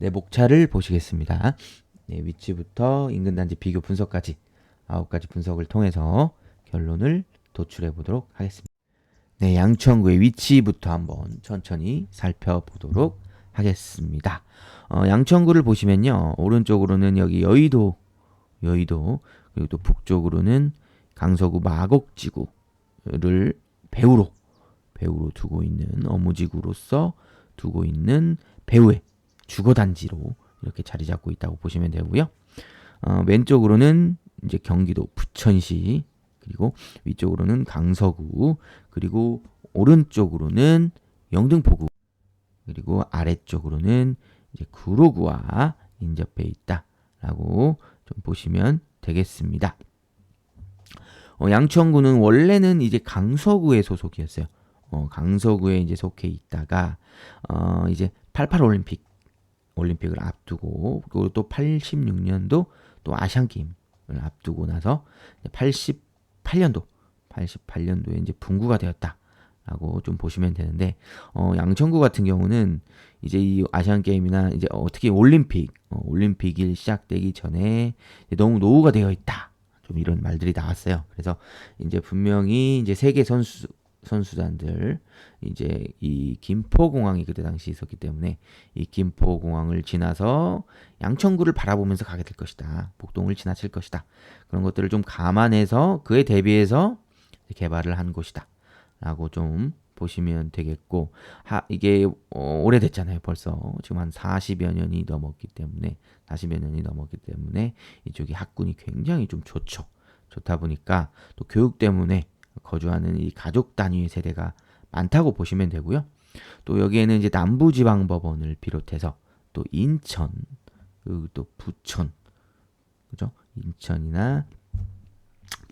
네, 목차를 보시겠습니다. 네, 위치부터 인근 단지 비교 분석까지 9가지 분석을 통해서 결론을 도출해 보도록 하겠습니다. 네, 양천구의 위치부터 한번 천천히 살펴보도록 하겠습니다. 양천구를 보시면요, 오른쪽으로는 여기 여의도, 그리고 또 북쪽으로는 강서구 마곡지구를 배후로 두고 있는 업무지구로서 두고 있는 배후의 주거단지로 이렇게 자리 잡고 있다고 보시면 되고요. 왼쪽으로는 이제 경기도 부천시, 그리고 위쪽으로는 강서구, 그리고 오른쪽으로는 영등포구, 그리고 아래쪽으로는 이제 구로구와 인접해 있다라고 좀 보시면 되겠습니다. 양천구는 원래는 이제 강서구의 소속이었어요. 강서구에 이제 속해 있다가 이제 88 올림픽을 앞두고, 그리고 또 86년도 또 아시안 게임을 앞두고 나서 88년도에 이제 분구가 되었다라고 좀 보시면 되는데, 양천구 같은 경우는 이제 이 아시안 게임이나 이제 특히 올림픽이 시작되기 전에 너무 노후가 되어 있다, 좀 이런 말들이 나왔어요. 그래서 이제 분명히 이제 세계 선수단들, 이제 이 김포공항이 그때 당시 있었기 때문에 이 김포공항을 지나서 양천구를 바라보면서 가게 될 것이다, 목동을 지나칠 것이다, 그런 것들을 좀 감안해서 그에 대비해서 개발을 한 곳이다 라고 좀 보시면 되겠고, 이게 오래됐잖아요. 벌써 지금 한 40여 년이 넘었기 때문에 이쪽이 학군이 굉장히 좀 좋다 보니까 또 교육 때문에 거주하는 이 가족 단위의 세대가 많다고 보시면 되고요. 또 여기에는 이제 남부지방법원을 비롯해서 또 인천, 그리고 또 부천, 그죠? 인천이나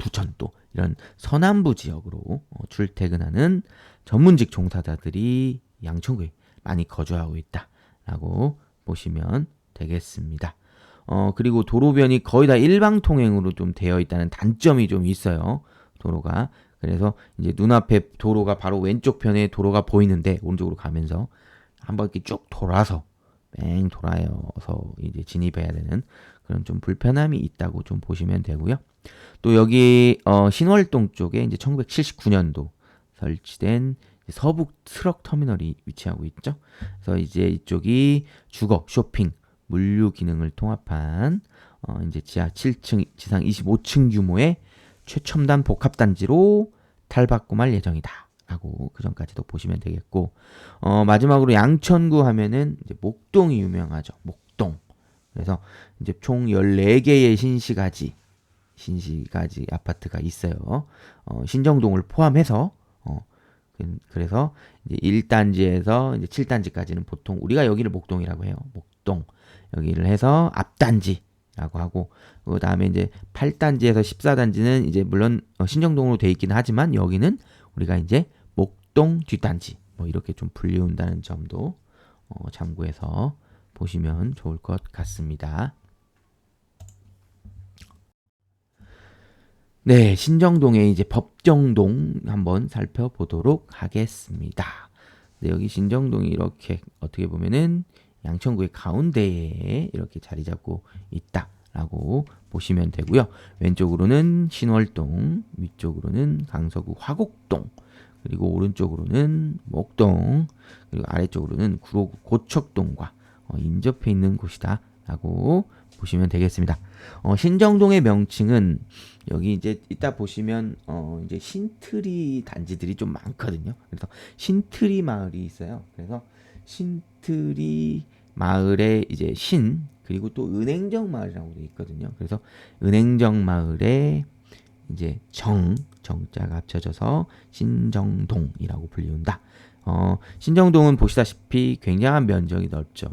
부천, 또 이런 서남부 지역으로 출퇴근하는 전문직 종사자들이 양천구에 많이 거주하고 있다라고 보시면 되겠습니다. 그리고 도로변이 거의 다 일방 통행으로 좀 되어 있다는 단점이 좀 있어요. 도로가. 그래서 이제 눈앞에 도로가 바로 왼쪽 편에 도로가 보이는데, 오른쪽으로 가면서 한번 이렇게 쭉 돌아서 이제 진입해야 되는 그런 좀 불편함이 있다고 좀 보시면 되고요. 또 여기 신월동 쪽에 이제 1979년도 설치된 서북 트럭 터미널이 위치하고 있죠. 그래서 이제 이쪽이 주거, 쇼핑, 물류 기능을 통합한 이제 지하 7층, 지상 25층 규모의 최첨단 복합단지로 탈바꿈할 예정이다 라고 그 전까지도 보시면 되겠고, 마지막으로 양천구 하면은 이제 목동이 유명하죠. 목동. 그래서 이제 총 14개의 신시가지 아파트가 있어요. 신정동을 포함해서. 그래서 이제 1단지에서 이제 7단지까지는 보통 우리가 여기를 목동이라고 해요. 목동. 여기를 해서 앞단지라고 하고, 그 다음에 이제 8단지에서 14단지는 이제 물론 신정동으로 돼 있기는 하지만 여기는 우리가 이제 목동 뒷단지, 뭐 이렇게 좀 불리운다는 점도 참고해서 보시면 좋을 것 같습니다. 네, 신정동의 이제 법정동 한번 살펴보도록 하겠습니다. 네, 여기 신정동이 이렇게 어떻게 보면은 양천구의 가운데에 이렇게 자리 잡고 있다라고 보시면 되고요. 왼쪽으로는 신월동, 위쪽으로는 강서구 화곡동, 그리고 오른쪽으로는 목동, 그리고 아래쪽으로는 구로구 고척동과 인접해 있는 곳이다라고 보시면 되겠습니다. 신정동의 명칭은 여기 이제 이따 보시면 이제 신트리 단지들이 좀 많거든요. 그래서 신트리 마을이 있어요. 그래서 신트리 마을에 이제 그리고 또 은행정 마을이라고 돼 있거든요. 그래서 은행정 마을에 이제 정자가 합쳐져서 신정동이라고 불리운다. 신정동은 보시다시피 굉장한 면적이 넓죠.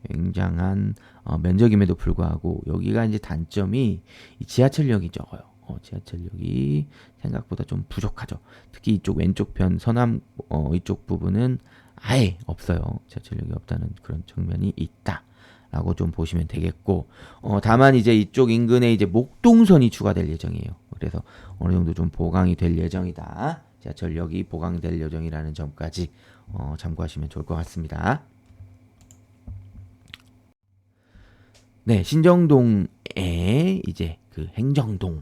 굉장한 면적임에도 불구하고 여기가 이제 단점이 지하철역이 적어요. 지하철역이 생각보다 좀 부족하죠. 특히 이쪽 왼쪽 편 서남 이쪽 부분은 아예 없어요. 지하철역이 없다는 그런 측면이 있다라고 좀 보시면 되겠고, 다만 이제 이쪽 인근에 이제 목동선이 추가될 예정이에요. 그래서 어느 정도 좀 보강이 될 예정이다. 지하철역이 보강될 예정이라는 점까지 참고하시면 좋을 것 같습니다. 네, 신정동의 이제 그 행정동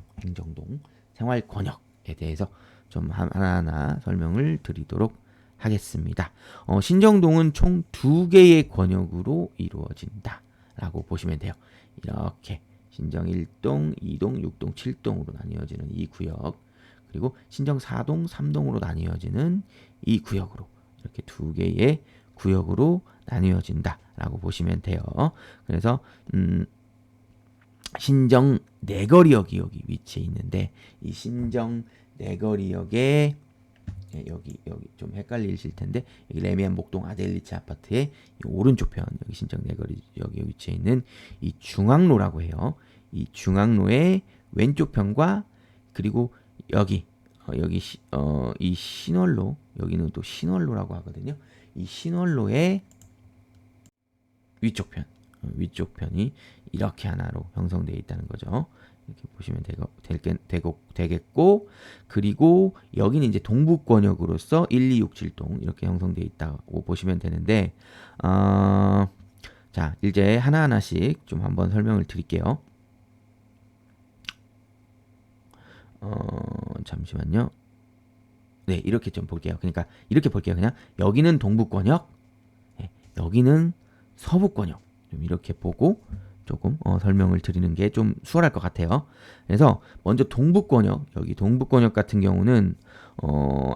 생활 권역에 대해서 좀 하나하나 설명을 드리도록 하겠습니다. 신정동은 총 2개의 권역으로 이루어진다라고 보시면 돼요. 이렇게 신정 1동, 2동, 6동, 7동으로 나뉘어지는 이 구역, 그리고 신정 4동, 3동으로 나뉘어지는 이 구역으로 이렇게 2개의 구역으로 나뉘어진다라고 보시면 돼요. 그래서 신정 내거리역이 여기 위치해 있는데, 이 신정 내거리역에 여기 좀 헷갈리실 텐데, 여기 레미안 목동 아델리체 아파트의 오른쪽 편, 여기 신정 내거리역에 위치해 있는 이 중앙로라고 해요. 이 중앙로의 왼쪽 편과, 그리고 여기 이 신월로, 여기는 또 신월로라고 하거든요. 이 신월로의 위쪽 편이 이렇게 하나로 형성되어 있다는 거죠. 이렇게 보시면 되겠고, 그리고 여기는 이제 동북권역으로서 1, 2, 6, 7동 이렇게 형성되어 있다고 보시면 되는데, 자, 이제 하나하나씩 좀 한번 설명을 드릴게요. 잠시만요. 네, 이렇게 좀 볼게요. 그러니까 이렇게 볼게요. 그냥 여기는 동북권역, 여기는 서북권역, 좀 이렇게 보고 조금 설명을 드리는 게 좀 수월할 것 같아요. 그래서 먼저 동북권역, 여기 동북권역 같은 경우는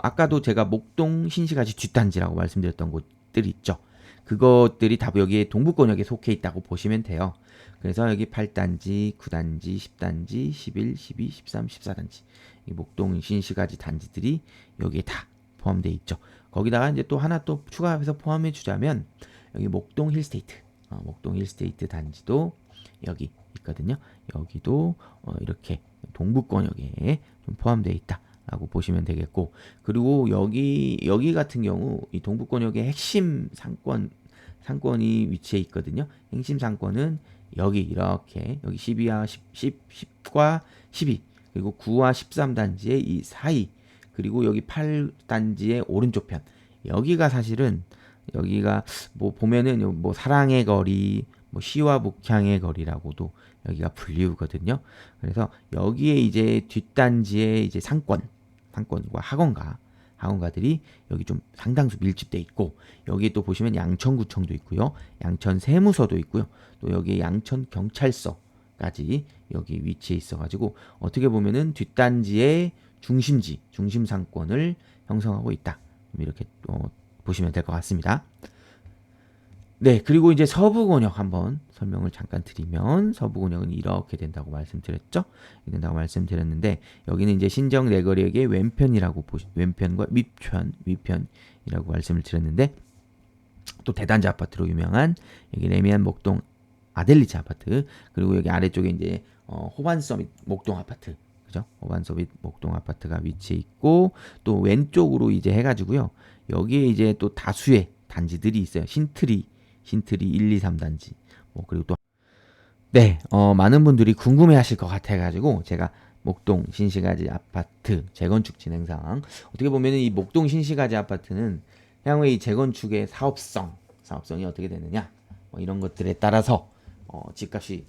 아까도 제가 목동 신시가지 뒷단지라고 말씀드렸던 곳들이 있죠. 그것들이 다 여기에 동북권역에 속해 있다고 보시면 돼요. 그래서 여기 8단지, 9단지, 10단지, 11, 12, 13, 14단지 이 목동 신시가지 단지들이 여기에 다 포함되어 있죠. 거기다가 이제 또 하나 또 추가해서 포함해 주자면 여기 목동 힐스테이트, 목동 힐스테이트 단지도 여기 있거든요. 여기도 이렇게 동북권역에 좀 포함되어 있다라고 보시면 되겠고, 그리고 여기 같은 경우 이 동북권역의 핵심 상권이 위치해 있거든요. 핵심 상권은 여기 이렇게 여기 12와 10과 12, 그리고 9와 13단지의 이 사이, 그리고 여기 8단지의 오른쪽 편, 여기가 사실은 여기가 뭐 보면은 뭐 사랑의 거리, 뭐 시와 북향의 거리라고도 여기가 불리우거든요. 그래서 여기에 이제 뒷단지의 이제 상권과 학원가들이 여기 좀 상당수 밀집돼 있고, 여기 또 보시면 양천구청도 있고요, 양천 세무서도 있고요, 또 여기 양천 경찰서까지 여기 위치해 있어가지고 어떻게 보면은 뒷단지의 중심 상권을 형성하고 있다, 이렇게 보시면 될 것 같습니다. 네, 그리고 이제 서부권역 한번 설명을 잠깐 드리면, 서부권역은 이렇게 된다고 말씀드렸죠. 말씀드렸는데, 여기는 이제 신정 내거리역의 왼편과 위편이라고 말씀을 드렸는데, 또 대단지 아파트로 유명한 여기 레미안 목동 아델리체 아파트, 그리고 여기 아래쪽에 이제 호반 서밋 목동 아파트, 그죠? 호반 서밋 목동 아파트가 위치해 있고, 또 왼쪽으로 이제 해가지고요, 여기에 이제 또 다수의 단지들이 있어요. 신트리 1, 2, 3단지. 그리고 또, 네, 많은 분들이 궁금해 하실 것 같아가지고, 제가 목동 신시가지 아파트 재건축 진행상, 어떻게 보면은 이 목동 신시가지 아파트는 향후의 재건축의 사업성이 어떻게 되느냐, 이런 것들에 따라서, 집값이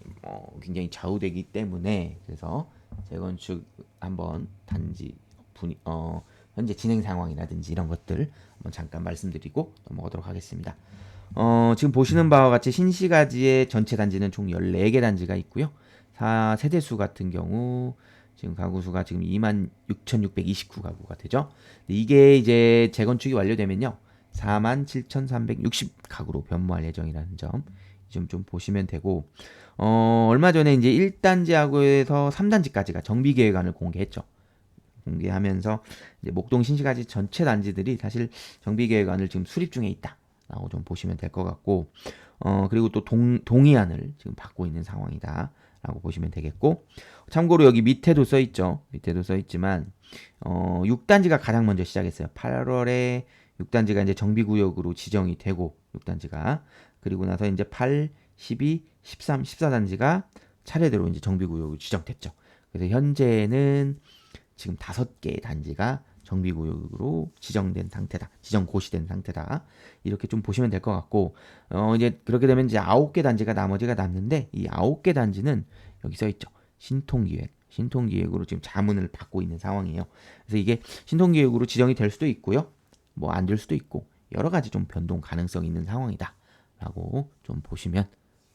굉장히 좌우되기 때문에, 그래서 재건축 한번 단지 현재 진행 상황이라든지 이런 것들 한번 잠깐 말씀드리고 넘어가도록 하겠습니다. 지금 보시는 바와 같이 신시가지의 전체 단지는 총 14개 단지가 있고요. 세대수 같은 경우 지금 가구 수가 지금 26,629가구가 되죠. 이게 이제 재건축이 완료되면요, 47,360가구로 변모할 예정이라는 점 좀 보시면 되고, 얼마 전에 이제 1단지하고에서 3단지까지가 정비계획안을 공개했죠. 공개하면서 이제 목동 신시가지 전체 단지들이 사실 정비계획안을 지금 수립 중에 있다라고 좀 보시면 될 것 같고, 그리고 또 동의안을 지금 받고 있는 상황이다라고 보시면 되겠고, 참고로 여기 밑에도 써 있죠. 밑에도 써 있지만 6단지가 가장 먼저 시작했어요. 8월에 6단지가 이제 정비구역으로 지정이 되고, 6단지가 그리고 나서 이제 8, 12, 13, 14단지가 차례대로 이제 정비구역으로 지정됐죠. 그래서 현재는 지금 5개의 단지가 정비구역으로 지정된 상태다. 지정고시된 상태다. 이렇게 좀 보시면 될 것 같고, 이제 그렇게 되면 이제 9개 단지가 나머지가 남는데, 이 9개 단지는 여기 써 있죠. 신통기획으로 지금 자문을 받고 있는 상황이에요. 그래서 이게 신통기획으로 지정이 될 수도 있고요. 뭐 안 될 수도 있고, 여러 가지 좀 변동 가능성이 있는 상황이다. 라고 좀 보시면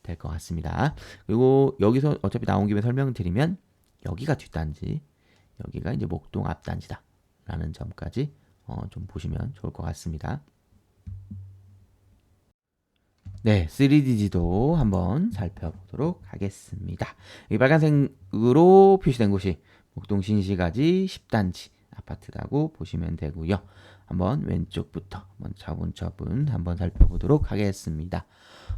될 것 같습니다. 그리고 여기서 어차피 나온 김에 설명을 드리면, 여기가 뒷단지, 여기가 이제 목동 앞단지다. 라는 점까지 좀 보시면 좋을 것 같습니다. 네, 3D 지도 한번 살펴보도록 하겠습니다. 이 빨간색으로 표시된 곳이 목동 신시가지 10단지 아파트라고 보시면 되고요. 한번 왼쪽부터 한번 차분차분 한번 살펴보도록 하겠습니다.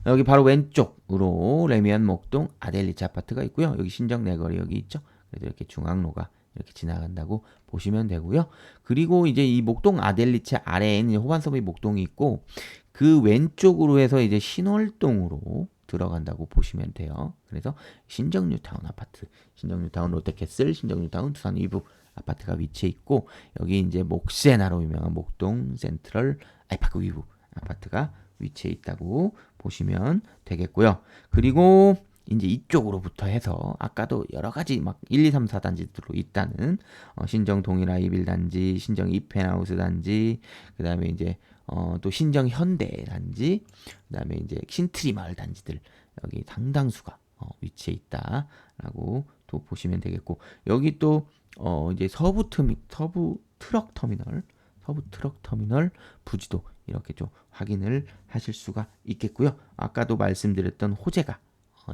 여기 바로 왼쪽으로 레미안 목동 아델리치 아파트가 있고요. 여기 신정 내거리 여기 있죠. 그래서 이렇게 중앙로가 이렇게 지나간다고 보시면 되고요. 그리고 이제 이 목동 아델리치 아래에는 호반서비 목동이 있고, 그 왼쪽으로 해서 이제 신월동으로 들어간다고 보시면 돼요. 그래서 신정뉴타운 아파트, 신정뉴타운 롯데캐슬, 신정뉴타운 두산 위브 아파트가 위치해 있고, 여기 이제 목세나로 유명한 목동 센트럴 아이파크 위브 아파트가 위치해 있다고 보시면 되겠고요. 그리고 이제 이쪽으로부터 해서 아까도 여러 가지 막 1, 2, 3, 4단지들로 있다는 신정 동일아이빌 단지, 신정 이펜하우스 단지, 그 다음에 이제 또 신정 현대 단지, 그 다음에 이제 신트리 마을 단지들 여기 상당수가 위치해 있다라고 또 보시면 되겠고, 여기 또 이제 서부 트럭 터미널 부지도 이렇게 좀 확인을 하실 수가 있겠고요. 아까도 말씀드렸던 호재가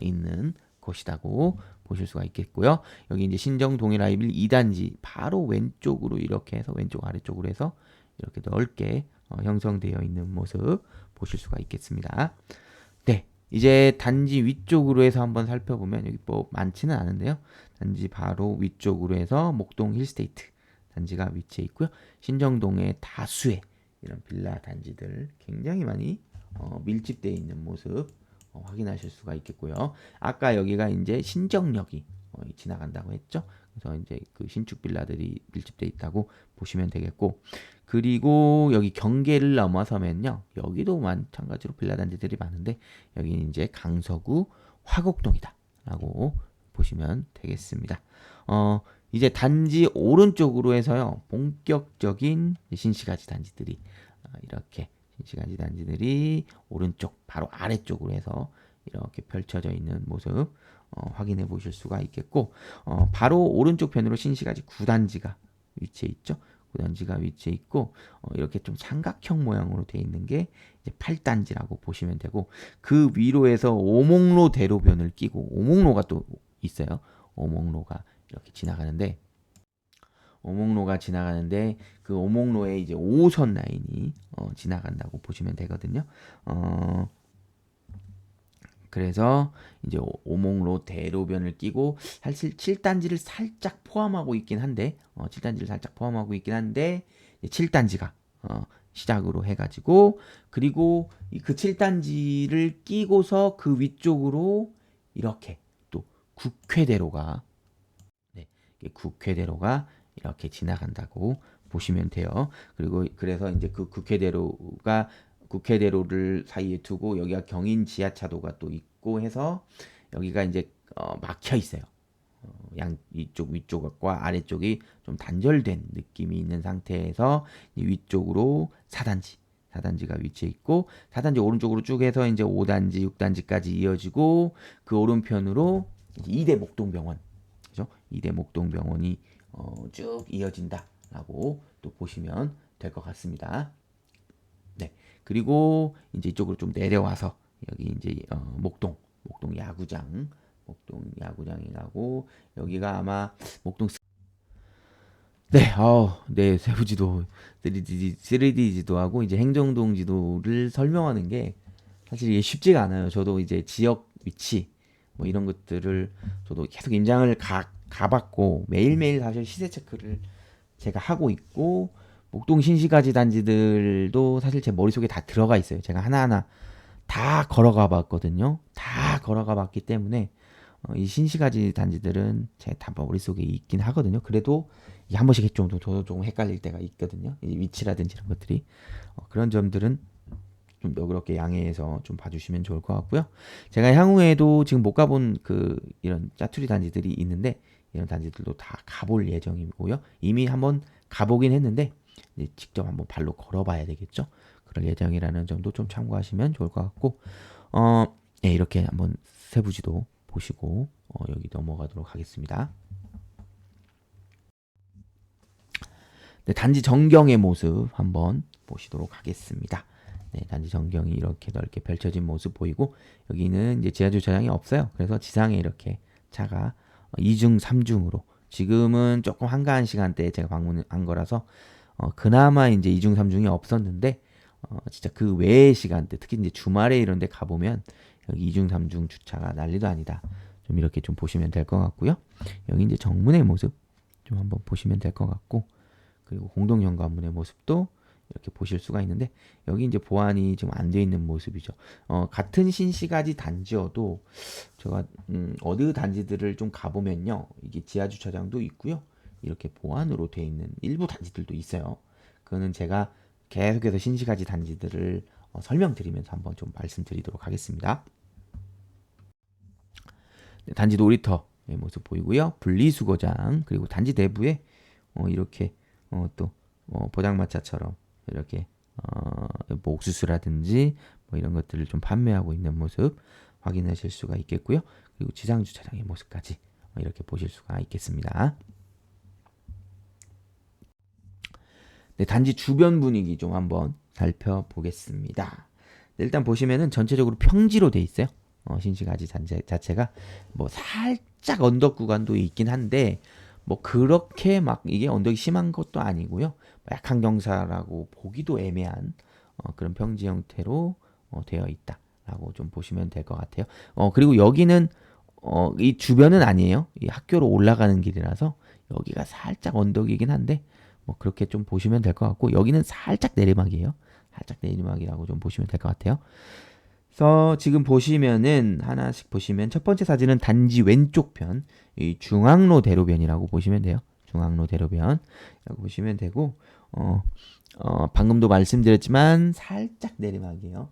있는 곳이라고 보실 수가 있겠고요. 여기 이제 신정 동일아이빌 2단지 바로 왼쪽으로 이렇게 해서 왼쪽 아래쪽으로 해서 이렇게 넓게 형성되어 있는 모습 보실 수가 있겠습니다. 네, 이제 단지 위쪽으로 해서 한번 살펴보면 여기 뭐 많지는 않은데요. 단지 바로 위쪽으로 해서 목동 힐스테이트 단지가 위치해 있고요. 신정동의 다수의 이런 빌라 단지들 굉장히 많이 밀집되어 있는 모습 확인하실 수가 있겠고요. 아까 여기가 이제 신정역이 지나간다고 했죠. 그래서 이제 그 신축 빌라들이 밀집되어 있다고 보시면 되겠고, 그리고 여기 경계를 넘어서면요, 여기도 마찬가지로 빌라 단지들이 많은데 여기는 이제 강서구 화곡동이다라고 보시면 되겠습니다. 이제 단지 오른쪽으로 해서요, 본격적인 신시가지 단지들이 이렇게 신시가지 단지들이 오른쪽 바로 아래쪽으로 해서 이렇게 펼쳐져 있는 모습 확인해 보실 수가 있겠고, 바로 오른쪽 편으로 신시가지 9단지가 위치해 있죠. 9단지가 위치해 있고, 이렇게 좀 삼각형 모양으로 되어 있는 게 이제 8단지라고 보시면 되고, 그 위로 해서 오목로 대로변을 끼고, 오목로가 또 있어요. 오목로가 이렇게 지나가는데 그 오목로에 이제 5호선 라인이 지나간다고 보시면 되거든요. 그래서 이제 오목로 대로변을 끼고 사실 7단지를 살짝 포함하고 있긴 한데 7단지가 시작으로 해가지고, 그리고 그 7단지를 끼고서 그 위쪽으로 이렇게 또 국회대로가 이렇게 지나간다고 보시면 돼요. 그리고 그래서 이제 그 국회대로를 사이에 두고 여기가 경인 지하차도가 또 있고 해서 여기가 이제 막혀 있어요. 이쪽 위쪽과 아래쪽이 좀 단절된 느낌이 있는 상태에서 위쪽으로 4단지가 위치해 있고, 4단지 오른쪽으로 쭉 해서 이제 5단지, 6단지까지 이어지고, 그 오른편으로 2대 목동병원, 그죠? 2대 목동병원이 쭉 이어진다라고 또 보시면 될 것 같습니다. 네, 그리고 이제 이쪽으로 좀 내려와서 여기 이제 목동 야구장이라고, 여기가 아마 네, 세부지도 3D 지도하고 이제 행정동 지도를 설명하는 게 사실 이게 쉽지가 않아요. 저도 이제 지역 위치 뭐 이런 것들을 저도 계속 임장을 가봤고 매일매일 사실 시세 체크를 제가 하고 있고, 목동 신시가지 단지들도 사실 제 머릿속에 다 들어가 있어요. 제가 하나하나 다 걸어가 봤거든요. 다 걸어가 봤기 때문에 이 신시가지 단지들은 제 다 머릿속에 있긴 하거든요. 그래도 이게 한 번씩 좀 저도 조금 헷갈릴 때가 있거든요. 이 위치라든지 이런 것들이 그런 점들은 좀 너그럽게 양해해서 좀 봐주시면 좋을 것 같고요. 제가 향후에도 지금 못 가본 이런 짜투리 단지들이 있는데 이런 단지들도 다 가볼 예정이고요. 이미 한번 가보긴 했는데 이제 직접 한번 발로 걸어봐야 되겠죠. 그럴 예정이라는 점도 좀 참고하시면 좋을 것 같고 네, 이렇게 한번 세부지도 보시고 여기 넘어가도록 하겠습니다. 네, 단지 전경의 모습 한번 보시도록 하겠습니다. 네, 단지 전경이 이렇게 넓게 펼쳐진 모습 보이고 여기는 이제 지하 주차장이 없어요. 그래서 지상에 이렇게 차가 2중, 3중으로 지금은 조금 한가한 시간대에 제가 방문한 거라서 그나마 이제 2중, 3중이 없었는데 진짜 그 외의 시간대 특히 이제 주말에 이런 데 가보면 여기 2중, 3중 주차가 난리도 아니다. 좀 이렇게 좀 보시면 될 것 같고요. 여기 이제 정문의 모습 좀 한번 보시면 될 것 같고 그리고 공동 현관문의 모습도 이렇게 보실 수가 있는데 여기 이제 보완이 지금 안 돼 있는 모습이죠. 같은 신시가지 단지여도 제가 어느 단지들을 좀 가보면요, 이게 지하 주차장도 있고요, 이렇게 보완으로 돼 있는 일부 단지들도 있어요. 그거는 제가 계속해서 신시가지 단지들을 설명드리면서 한번 좀 말씀드리도록 하겠습니다. 네, 단지 놀이터의 모습 보이고요, 분리수거장 그리고 단지 내부에 이렇게 또 포장마차처럼 이렇게 뭐 옥수수라든지 뭐 이런 것들을 좀 판매하고 있는 모습 확인하실 수가 있겠고요. 그리고 지상 주차장의 모습까지 이렇게 보실 수가 있겠습니다. 네, 단지 주변 분위기 좀 한번 살펴보겠습니다. 네, 일단 보시면은 전체적으로 평지로 돼 있어요. 신시가지 자체가 뭐 살짝 언덕 구간도 있긴 한데 뭐 그렇게 막 이게 언덕이 심한 것도 아니고요. 약한 경사라고 보기도 애매한 그런 평지 형태로 되어 있다라고 좀 보시면 될 것 같아요. 그리고 여기는 이 주변은 아니에요. 이 학교로 올라가는 길이라서 여기가 살짝 언덕이긴 한데 뭐 그렇게 좀 보시면 될 것 같고 여기는 살짝 내리막이에요. 살짝 내리막이라고 좀 보시면 될 것 같아요. 그래서 지금 보시면은 하나씩 보시면 첫 번째 사진은 단지 왼쪽 편, 이 중앙로 대로변이라고 보시면 돼요. 중앙로 대로변이라고 보시면 되고 방금도 말씀드렸지만 살짝 내리막이에요.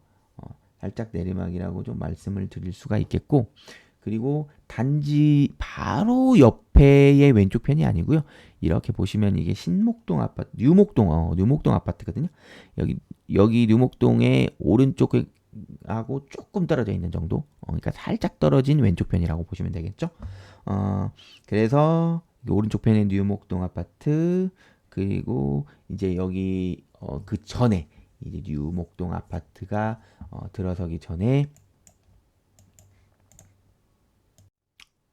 살짝 내리막이라고 좀 말씀을 드릴 수가 있겠고 그리고 단지 바로 옆에의 왼쪽 편이 아니고요. 이렇게 보시면 이게 신목동 아파트, 뉴목동 아파트거든요. 여기 뉴목동의 오른쪽에 하고 조금 떨어져 있는 정도. 그러니까 살짝 떨어진 왼쪽 편이라고 보시면 되겠죠. 그래서 오른쪽 편에 뉴목동 아파트 그리고 이제 여기 그 전에 이제 뉴목동 아파트가 들어서기 전에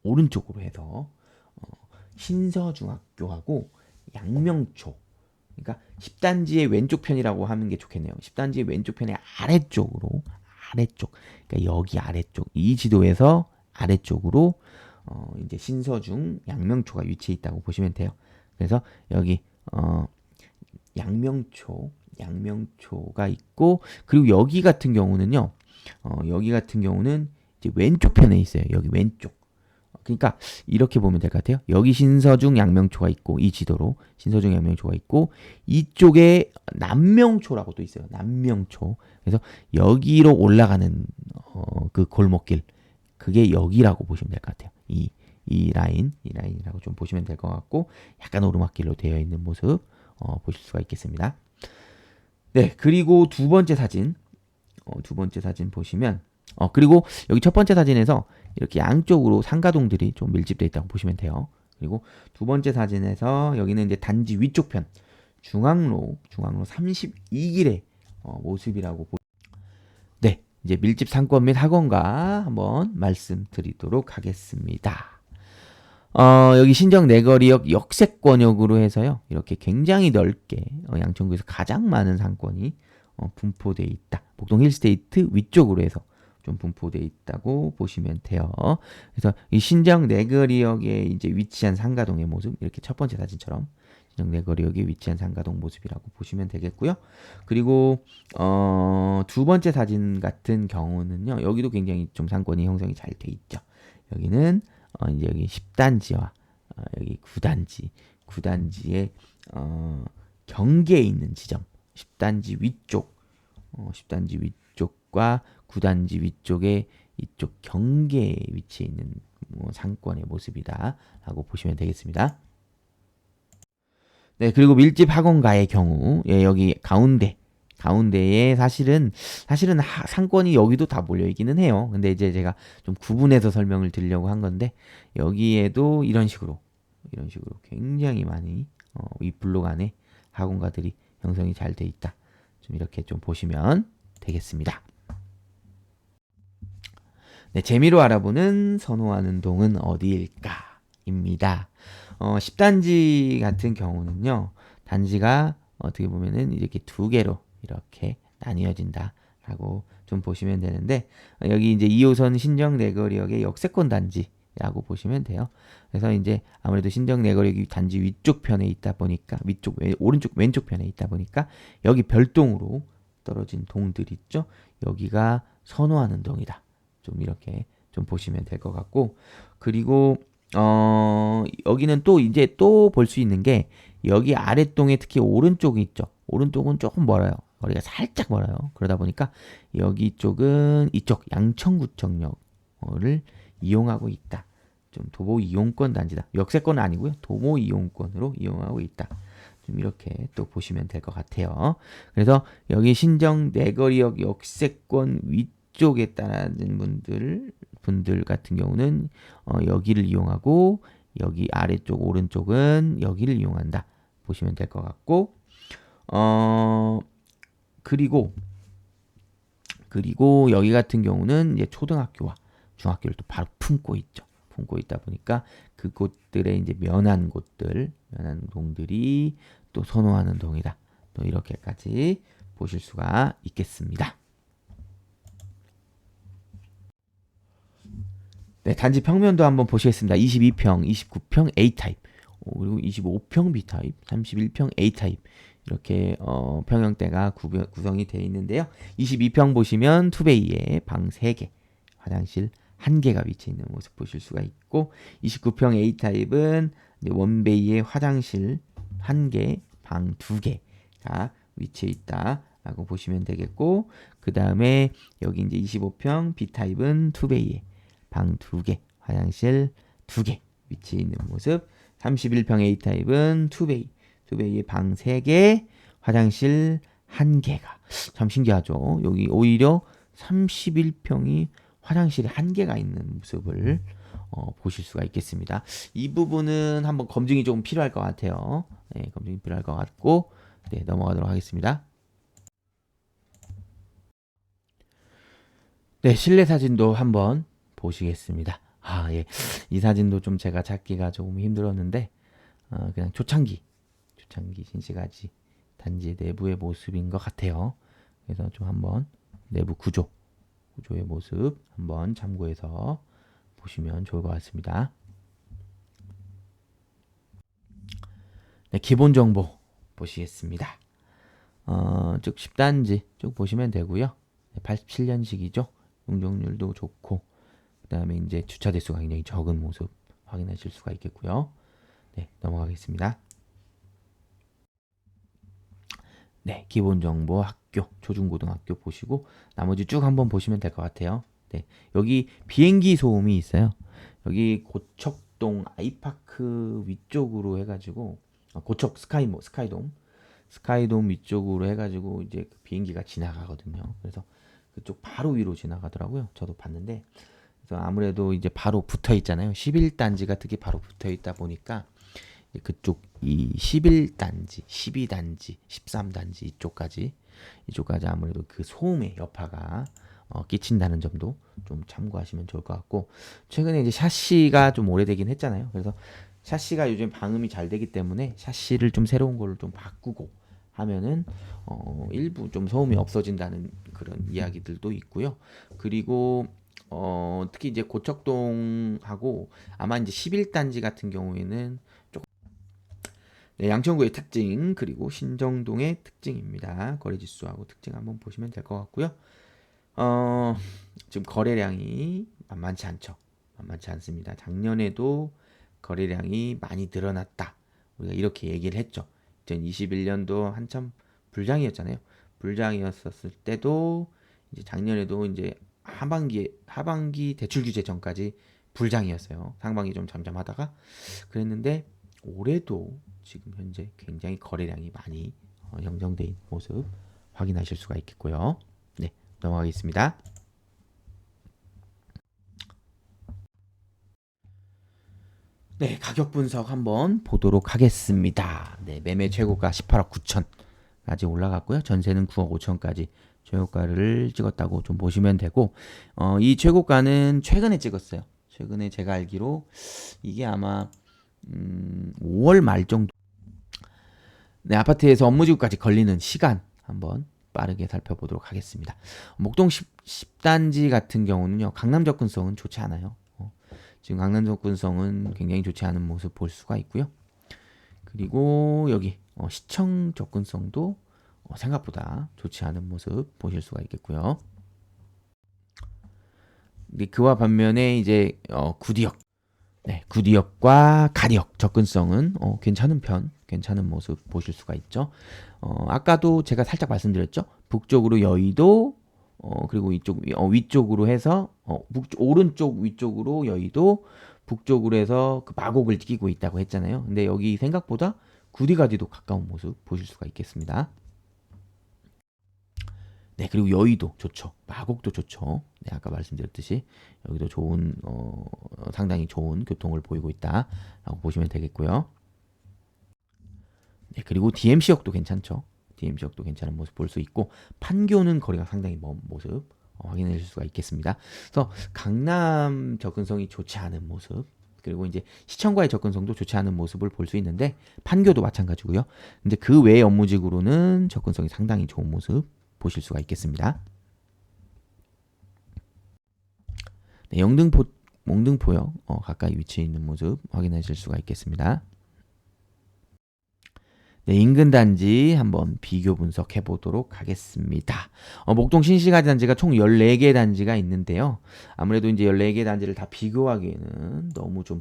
오른쪽으로 해서 신서중학교하고 양명초 그러니까 10단지의 왼쪽 편이라고 하는 게 좋겠네요. 10단지의 왼쪽 편의 아래쪽으로 아래쪽 그러니까 여기 아래쪽 이 지도에서 아래쪽으로 이제 신서중 양명초가 위치해 있다고 보시면 돼요. 그래서 여기 양명초가 있고 그리고 여기 같은 경우는요. 여기 같은 경우는 이제 왼쪽 편에 있어요. 여기 왼쪽. 그러니까 이렇게 보면 될 것 같아요. 여기 신서중 양명초가 있고 이 지도로 신서중 양명초가 있고 이쪽에 남명초라고 또 있어요. 남명초. 그래서 여기로 올라가는 그 골목길 그게 여기라고 보시면 될 것 같아요. 이 라인이라고 좀 보시면 될 것 같고 약간 오르막길로 되어 있는 모습 보실 수가 있겠습니다. 네, 그리고 두 번째 사진 보시면 그리고 여기 첫 번째 사진에서 이렇게 양쪽으로 상가동들이 좀 밀집되어 있다고 보시면 돼요. 그리고 두 번째 사진에서 여기는 이제 단지 위쪽 편 중앙로 32길의 모습이라고 네, 이제 밀집 상권 및 학원가 한번 말씀드리도록 하겠습니다. 여기 신정 내거리역 역세권역으로 해서요. 이렇게 굉장히 넓게 양천구에서 가장 많은 상권이 분포되어 있다. 목동 힐스테이트 위쪽으로 해서 좀 분포되어 있다고 보시면 돼요. 그래서 이 신정 내거리역에 이제 위치한 상가동의 모습 이렇게 첫 번째 사진처럼 신정 내거리역에 위치한 상가동 모습이라고 보시면 되겠고요. 그리고 두 번째 사진 같은 경우는요. 여기도 굉장히 좀 상권이 형성이 잘 돼 있죠. 여기는 이제 여기 10단지와 여기 9단지 9단지의 경계에 있는 지점, 10단지 위쪽, 10단지 위쪽과 9단지 위쪽의 이쪽 경계에 위치해 있는 상권의 모습이다라고 보시면 되겠습니다. 네, 그리고 밀집 학원가의 경우, 예, 여기 가운데에 사실은 상권이 여기도 다 몰려 있기는 해요. 근데 이제 제가 좀 구분해서 설명을 드리려고 한 건데 여기에도 이런 식으로 굉장히 많이 이 블록 안에 학원가들이 형성이 잘 돼 있다. 좀 이렇게 좀 보시면 되겠습니다. 네, 재미로 알아보는 선호하는 동은 어디일까입니다. 10단지 같은 경우는요, 단지가 어떻게 보면은 이렇게 두 개로 이렇게 나뉘어진다라고 좀 보시면 되는데, 여기 이제 2호선 신정내거리역의 역세권 단지라고 보시면 돼요. 그래서 이제 아무래도 신정내거리역이 단지 위쪽 편에 있다 보니까, 오른쪽, 왼쪽 편에 있다 보니까, 여기 별동으로 떨어진 동들 있죠? 여기가 선호하는 동이다. 좀 이렇게 좀 보시면 될 것 같고, 그리고 여기는 또 이제 또 볼 수 있는 게 여기 아랫동에 특히 오른쪽이 있죠. 오른쪽은 조금 멀어요. 거리가 살짝 멀어요. 그러다 보니까 여기 쪽은 이쪽 양천구청역을 이용하고 있다. 좀 도보 이용권 단지다. 역세권은 아니고요. 도보 이용권으로 이용하고 있다. 좀 이렇게 또 보시면 될 것 같아요. 그래서 여기 신정 내거리역 역세권 위쪽에 따르는 분들 같은 경우는 여기를 이용하고 여기 아래쪽 오른쪽은 여기를 이용한다 보시면 될 것 같고 그리고 여기 같은 경우는 이제 초등학교와 중학교를 또 바로 품고 있죠. 품고 있다 보니까 그곳들의 이제 면한 동들이 또 선호하는 동이다. 또 이렇게까지 보실 수가 있겠습니다. 네, 단지 평면도 한번 보시겠습니다. 22평, 29평 A타입, 그리고 25평 B타입, 31평 A타입 이렇게 평형대가 구성이 되어 있는데요. 22평 보시면 투베이에 방 3개, 화장실 1개가 위치해 있는 모습 보실 수가 있고 29평 A타입은 원베이에 화장실 1개, 방 2개가 위치해 있다라고 보시면 되겠고 그 다음에 여기 이제 25평 B타입은 투베이에 방 2개, 화장실 2개 위치해 있는 모습. 31평 A타입은 투베이에 방 3개, 화장실 1개가. 참 신기하죠. 여기 오히려 31평이 화장실에 1개가 있는 모습을 보실 수가 있겠습니다. 이 부분은 한번 검증이 좀 필요할 것 같아요. 네, 검증이 필요할 것 같고 네, 넘어가도록 하겠습니다. 네, 실내 사진도 한번 보시겠습니다. 예. 이 사진도 좀 제가 찾기가 조금 힘들었는데, 그냥 초창기 신시가지 단지 내부의 모습인 것 같아요. 그래서 좀 한번 내부 구조의 모습 한번 참고해서 보시면 좋을 것 같습니다. 네, 기본 정보 보시겠습니다. 쭉 10단지 쭉 보시면 되고요. 87년식이죠. 용적률도 좋고, 그 다음에 이제 주차 대수가 굉장히 적은 모습 확인하실 수가 있겠고요. 네, 넘어가겠습니다. 네, 기본 정보 학교, 초중고등학교 보시고 나머지 쭉 한번 보시면 될 것 같아요. 네, 여기 비행기 소음이 있어요. 여기 고척동 아이파크 위쪽으로 해가지고 고척 스카이돔 위쪽으로 해가지고 이제 그 비행기가 지나가거든요. 그래서 그쪽 바로 위로 지나가더라고요. 저도 봤는데 그래서 아무래도 이제 바로 붙어 있잖아요. 11단지가 특히 바로 붙어 있다 보니까 그쪽 이 11단지, 12단지, 13단지 이쪽까지 아무래도 그 소음의 여파가 끼친다는 점도 좀 참고하시면 좋을 것 같고 최근에 이제 샤시가 좀 오래되긴 했잖아요. 그래서 샤시가 요즘 방음이 잘 되기 때문에 샤시를 좀 새로운 걸로 좀 바꾸고 하면은 일부 좀 소음이 없어진다는 그런 이야기들도 있고요. 그리고 특히 이제 고척동하고 아마 이제 11단지 같은 경우에는 네, 양천구의 특징 그리고 신정동의 특징입니다. 거래지수하고 특징 한번 보시면 될 것 같고요. 지금 거래량이 만만치 않죠. 만만치 않습니다. 작년에도 거래량이 많이 늘어났다. 우리가 이렇게 얘기를 했죠. 2021년도 한참 불장이었잖아요. 불장이었었을 때도 이제 작년에도 이제 하반기 대출 규제 전까지 불장이었어요. 상반기 좀 잠잠하다가 그랬는데 올해도 지금 현재 굉장히 거래량이 많이 형성돼 있는 모습 확인하실 수가 있겠고요. 네, 넘어가겠습니다. 네, 가격 분석 한번 보도록 하겠습니다. 네, 매매 최고가 18억 9천까지 올라갔고요. 전세는 9억 5천까지 최고가를 찍었다고 좀 보시면 되고, 이 최고가는 최근에 찍었어요. 최근에 제가 알기로 이게 아마 5월 말 정도. 네, 아파트에서 업무지구까지 걸리는 시간 한번 빠르게 살펴보도록 하겠습니다. 목동 10단지 같은 경우는요, 강남 접근성은 좋지 않아요. 지금 강남 접근성은 굉장히 좋지 않은 모습 볼 수가 있고요. 그리고 여기 시청 접근성도 생각보다 좋지 않은 모습 보실 수가 있겠고요. 근데 그와 반면에 이제 구디역, 네, 구디역과 가디역 접근성은 괜찮은 모습 보실 수가 있죠. 아까도 제가 살짝 말씀드렸죠. 북쪽으로 여의도, 그리고 이쪽 위쪽으로 해서 오른쪽 위쪽으로 여의도, 북쪽으로 해서 그 마곡을 끼고 있다고 했잖아요. 근데 여기 생각보다 구디가디도 가까운 모습 보실 수가 있겠습니다. 네, 그리고 여의도 좋죠. 마곡도 좋죠. 네, 아까 말씀드렸듯이 여기도 상당히 좋은 교통을 보이고 있다라고 보시면 되겠고요. 네, 그리고 DMC역도 괜찮죠. DMC역도 괜찮은 모습 볼 수 있고 판교는 거리가 상당히 먼 모습 확인해 줄 수가 있겠습니다. 그래서 강남 접근성이 좋지 않은 모습, 그리고 이제 시청과의 접근성도 좋지 않은 모습을 볼 수 있는데 판교도 마찬가지고요. 근데 그 외의 업무지구로는 접근성이 상당히 좋은 모습 보실 수가 있겠습니다. 네, 몽등포역 가까이 위치해 있는 모습 확인하실 수가 있겠습니다. 네, 인근 단지 한번 비교 분석해 보도록 하겠습니다. 목동 신시가지 단지가 총 14개 단지가 있는데요. 아무래도 이제 14개 단지를 다 비교하기에는 너무 좀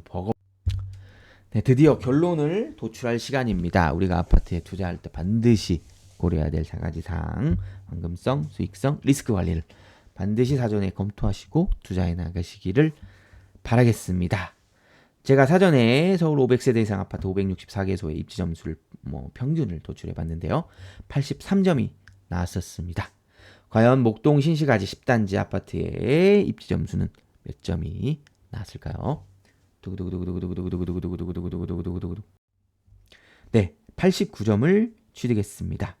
네, 드디어 결론을 도출할 시간입니다. 우리가 아파트에 투자할 때 반드시 고려해야 될 4가지 사항, 황금성, 수익성, 리스크 관리를 반드시 사전에 검토하시고 투자해 나가시기를 바라겠습니다. 제가 사전에 서울 500세대 이상 아파트 564개소의 입지 점수를 평균을 도출해 봤는데요. 83점이 나왔었습니다. 과연 목동 신시가지 10단지 아파트의 입지 점수는 몇 점이 나왔을까요? 두구두구두구두구두구두구두구두구두구두구두구두구두구두구. 네, 89점을 취득했습니다.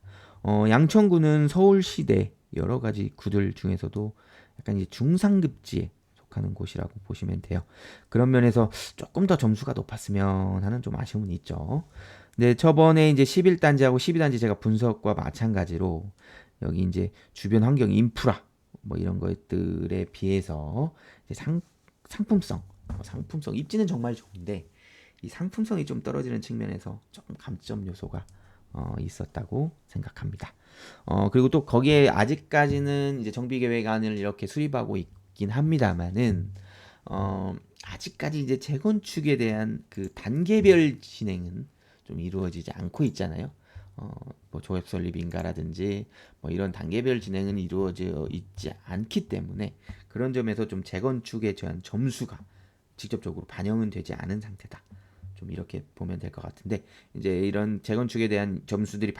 양천구는 서울시대 여러 가지 구들 중에서도 약간 이제 중상급지에 속하는 곳이라고 보시면 돼요. 그런 면에서 조금 더 점수가 높았으면 하는 좀 아쉬움은 있죠. 근데 저번에 이제 11단지하고 12단지 제가 분석과 마찬가지로 여기 이제 주변 환경 인프라 뭐 이런 것들에 비해서 이제 상품성 입지는 정말 좋은데 이 상품성이 좀 떨어지는 측면에서 조금 감점 요소가 있었다고 생각합니다. 그리고 또 거기에 아직까지는 이제 정비계획안을 이렇게 수립하고 있긴 합니다만은 아직까지 이제 재건축에 대한 그 단계별 진행은 좀 이루어지지 않고 있잖아요. 뭐 조합 설립인가라든지 뭐 이런 단계별 진행은 이루어져 있지 않기 때문에 그런 점에서 좀 재건축에 대한 점수가 직접적으로 반영은 되지 않은 상태다. 좀 이렇게 보면 될 것 같은데 이제 이런 재건축에 대한 점수들이